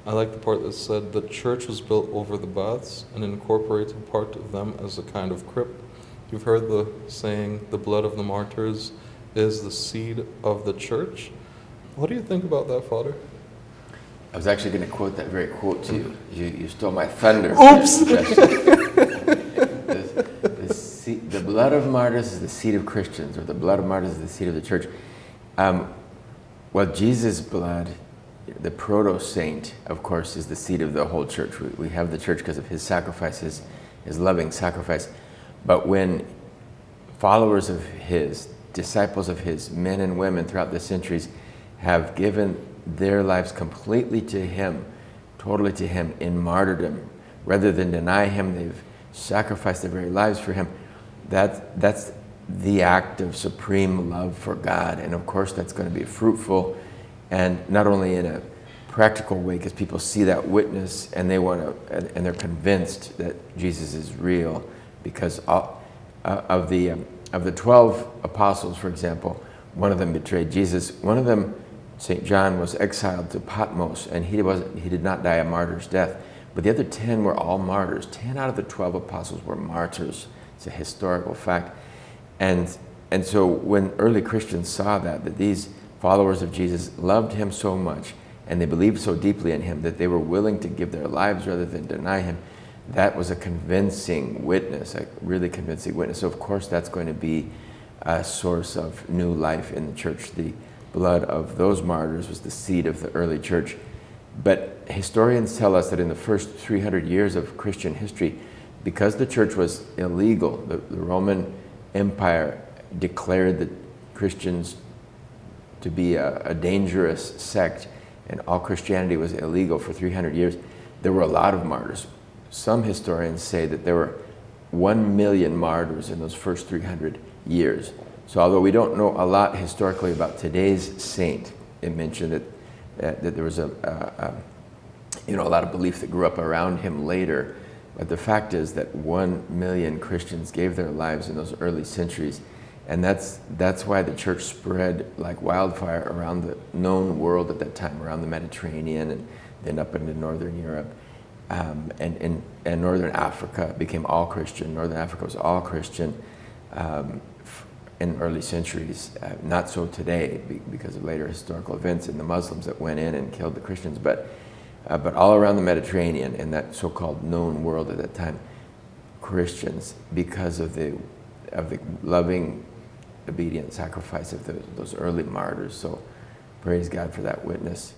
I like the part that said the church was built over the baths and incorporated part of them as a kind of crypt. You've heard the saying, the blood of the martyrs is the seed of the church. What do you think about that, Father? I was actually going to quote that very quote to you. You stole my thunder. Oops! The blood of martyrs is the seed of Christians, or the blood of martyrs is the seed of the church. Well, Jesus' blood, the proto-saint, of course, is the seed of the whole church. We have the church because of his sacrifice, his loving sacrifice. But when followers of his, disciples of his, men and women throughout the centuries have given their lives completely to him, totally to him in martyrdom, rather than deny him, they've sacrificed their very lives for him. That's the act of supreme love for God. And of course, that's going to be fruitful, and not only in a practical way, because people see that witness and they want to, and they're convinced that Jesus is real, because of the 12 apostles, for example, one of them betrayed Jesus. One of them, St. John, was exiled to Patmos, and he did not die a martyr's death. But the other 10 were all martyrs. 10 out of the 12 apostles were martyrs. It's a historical fact. And so when early Christians saw that these followers of Jesus loved him so much, and they believed so deeply in him that they were willing to give their lives rather than deny him, that was a convincing witness, a really convincing witness. So of course that's going to be a source of new life in the church. The blood of those martyrs was the seed of the early church. But historians tell us that in the first 300 years of Christian history, because the church was illegal, the Roman Empire declared that Christians to be a dangerous sect, and all Christianity was illegal for 300 years, there were a lot of martyrs. Some historians say that there were 1 million martyrs in those first 300 years. So although we don't know a lot historically about today's saint, it mentioned that there was a lot of belief that grew up around him later. But the fact is that 1 million Christians gave their lives in those early centuries. And that's why the church spread like wildfire around the known world at that time, around the Mediterranean and then up into Northern Europe. And Northern Africa became all Christian. Northern Africa was all Christian in early centuries. Not so today because of later historical events and the Muslims that went in and killed the Christians. But all around the Mediterranean and that so-called known world at that time, Christians, because of the loving, obedient sacrifice of those early martyrs. So praise God for that witness.